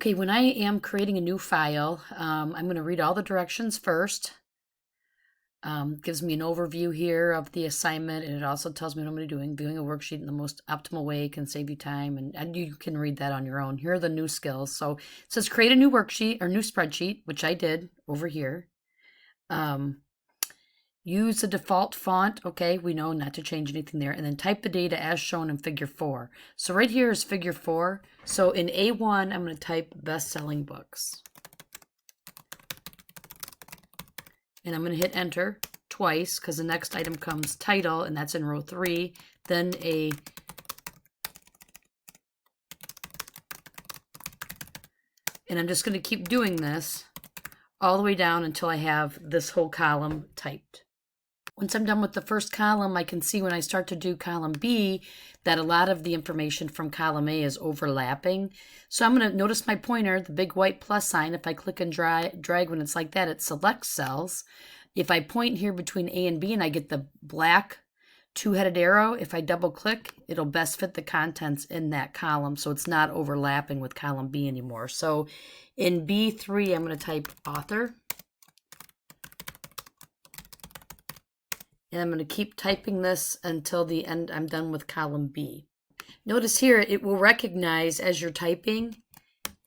Okay, when I am creating a new file, I'm going to read all the directions first. Gives me an overview here of the assignment, and it also tells me what I'm going to be doing. Viewing a worksheet in the most optimal way can save you time, and you can read that on your own. Here are the new skills. So it says create a new worksheet or new spreadsheet, which I did over here. Use the default font. Okay, we know not to change anything there. And then type the data as shown in figure 4. So right here is figure 4. So in A1, I'm going to type best-selling books. And I'm going to hit enter twice because the next item comes title, and that's in row 3. Then and I'm just going to keep doing this all the way down until I have this whole column typed. Once I'm done with the first column, I can see when I start to do column B that a lot of the information from column A is overlapping. So I'm going to notice my pointer, the big white plus sign. If I click and drag when it's like that, it selects cells. If I point here between A and B and I get the black two-headed arrow, if I double click, it'll best fit the contents in that column, so it's not overlapping with column B anymore. So in B3, I'm going to type author. And I'm going to keep typing this until the end. I'm done with column B. Notice here it will recognize as you're typing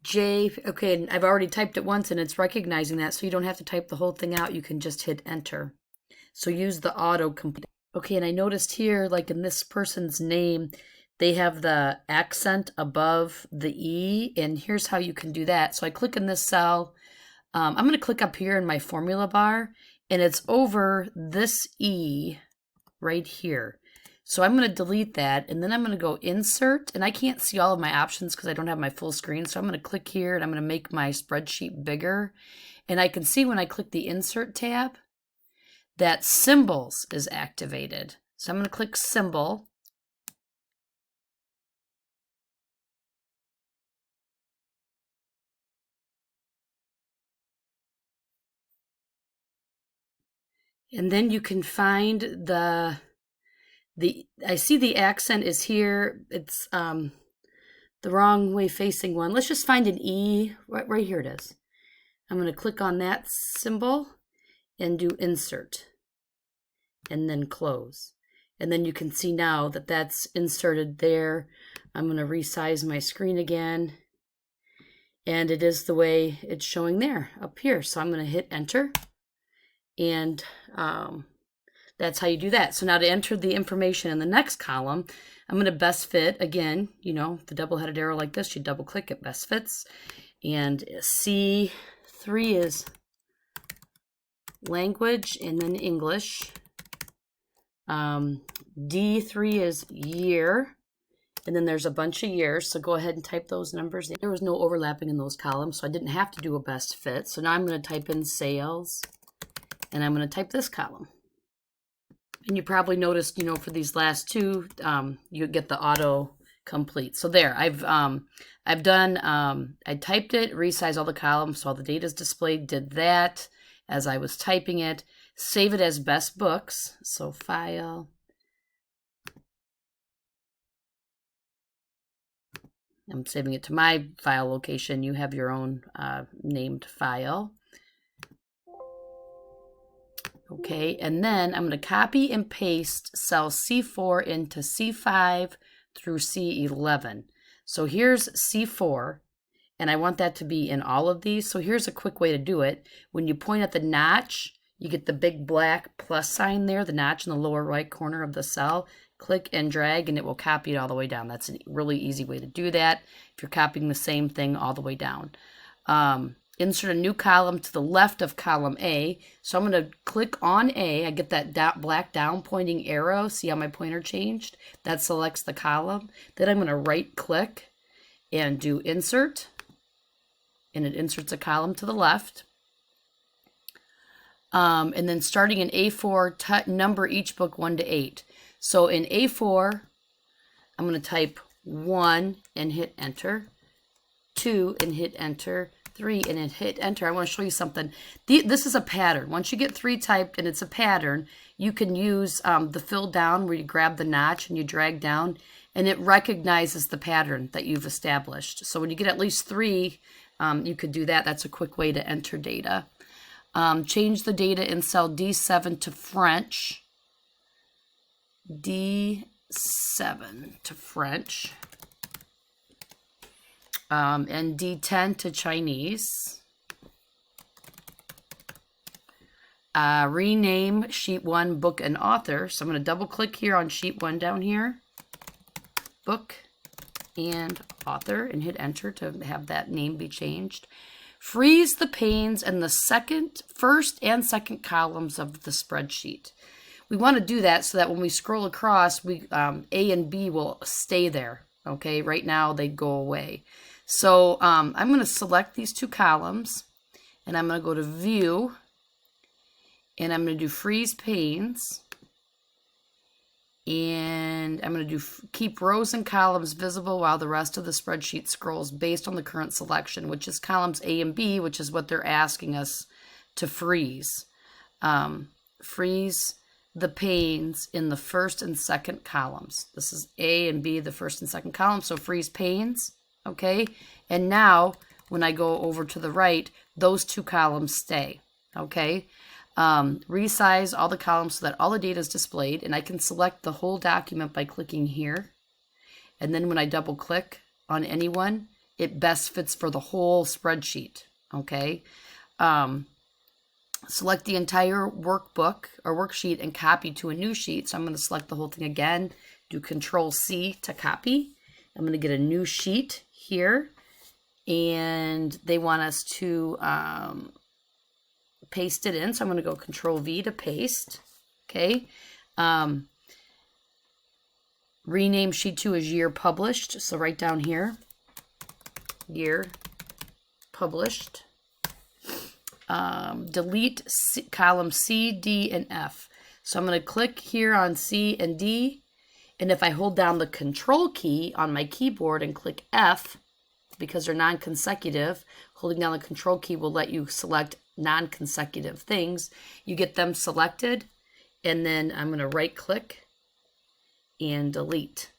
J. Okay, and I've already typed it once and it's recognizing that, so you don't have to type the whole thing out. You can just hit enter. So use the auto complete. Okay, and I noticed here, like in this person's name, they have the accent above the E, and here's how you can do that. So I click in this cell. I'm going to click up here in my formula bar, and it's over this E right here. So I'm going to delete that, and then I'm going to go insert, and I can't see all of my options because I don't have my full screen. So I'm going to click here, and I'm going to make my spreadsheet bigger. And I can see when I click the insert tab that symbols is activated. So I'm going to click symbol. And then you can find I see the accent is here. It's the wrong way facing one. Let's just find an E. Right here it is. I'm going to click on that symbol and do insert and then close. And then you can see now that that's inserted there. I'm going to resize my screen again. And it is the way it's showing there up here. So I'm going to hit enter. And that's how you do that. So now to enter the information in the next column, I'm going to best fit. Again, you know, the double-headed arrow like this, you double click it, best fits. And C3 is language and then English. D3 is year. And then there's a bunch of years. So go ahead and type those numbers in. There was no overlapping in those columns, so I didn't have to do a best fit. So now I'm going to type in sales. And I'm going to type this column. And you probably noticed, you know, for these last two, you get the auto complete. So there, I've done, I typed it, resized all the columns, so all the data is displayed, did that as I was typing it, save it as best books. So file. I'm saving it to my file location. You have your own named file. Okay, and then I'm going to copy and paste cell C4 into C5 through C11. So here's C4, and I want that to be in all of these. So here's a quick way to do it. When you point at the notch, you get the big black plus sign there, the notch in the lower right corner of the cell. Click and drag, and it will copy it all the way down. That's a really easy way to do that if you're copying the same thing all the way down. Insert a new column to the left of column A. So I'm going to click on A. I get that black down pointing arrow. See how my pointer changed? That selects the column. Then I'm going to right click and do insert. And it inserts a column to the left. And then starting in A4, number each book 1 to 8. So in A4, I'm going to type 1 and hit enter. 2 and hit enter. 3 and hit enter. I want to show you something. This is a pattern. Once you get 3 typed and it's a pattern, you can use the fill down where you grab the notch and you drag down, and it recognizes the pattern that you've established. So when you get at least 3 you could do that. That's a quick way to enter data. Change the data in cell D7 to French. D7 to French. And D10 to Chinese. Rename sheet 1 book and author. So I'm going to double click here on sheet 1 down here. Book and author, and hit enter to have that name be changed. Freeze the panes in the first and second columns of the spreadsheet. We want to do that so that when we scroll across, A and B will stay there. Okay, right now they go away. So I'm going to select these 2 columns, and I'm going to go to View, and I'm going to do Freeze Panes, and I'm going to do Keep Rows and Columns Visible while the rest of the spreadsheet scrolls based on the current selection, which is columns A and B, which is what they're asking us to freeze. Freeze the panes in the first and second columns. This is A and B, the first and second column, so freeze panes. Okay, and now when I go over to the right, those 2 columns stay. Okay, resize all the columns so that all the data is displayed, and I can select the whole document by clicking here. And then when I double click on any one, it best fits for the whole spreadsheet. Okay, select the entire workbook or worksheet and copy to a new sheet. So I'm going to select the whole thing again, do Control C to copy. I'm going to get a new sheet here, and they want us to paste it in. So I'm going to go Control V to paste. Okay. Rename sheet 2 as year published. So right down here, year published. Delete column C, D, and F. So I'm going to click here on C and D. And if I hold down the Control key on my keyboard and click F, because they're non-consecutive, holding down the Control key will let you select non-consecutive things. You get them selected, and then I'm going to right-click and delete,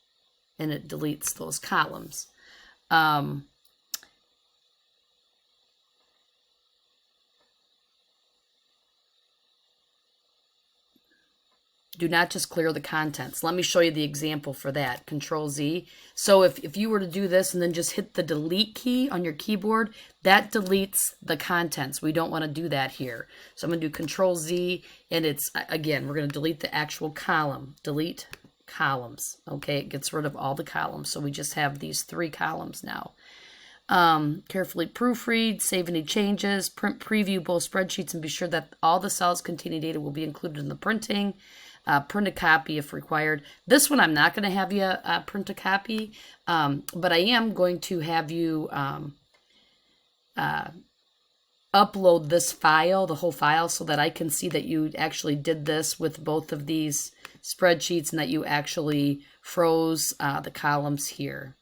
and it deletes those columns. Do not just clear the contents. Let me show you the example for that. Control Z. So if you were to do this and then just hit the delete key on your keyboard, that deletes the contents. We don't want to do that here. So I'm going to do Control Z, and it's, again, we're going to delete the actual column. Delete columns. Okay, it gets rid of all the columns. So we just have these 3 columns now. Carefully proofread, save any changes, print preview both spreadsheets, and be sure that all the cells containing data will be included in the printing. Print a copy if required. This one I'm not going to have you print a copy, but I am going to have you upload this file, the whole file, so that I can see that you actually did this with both of these spreadsheets and that you actually froze the columns here.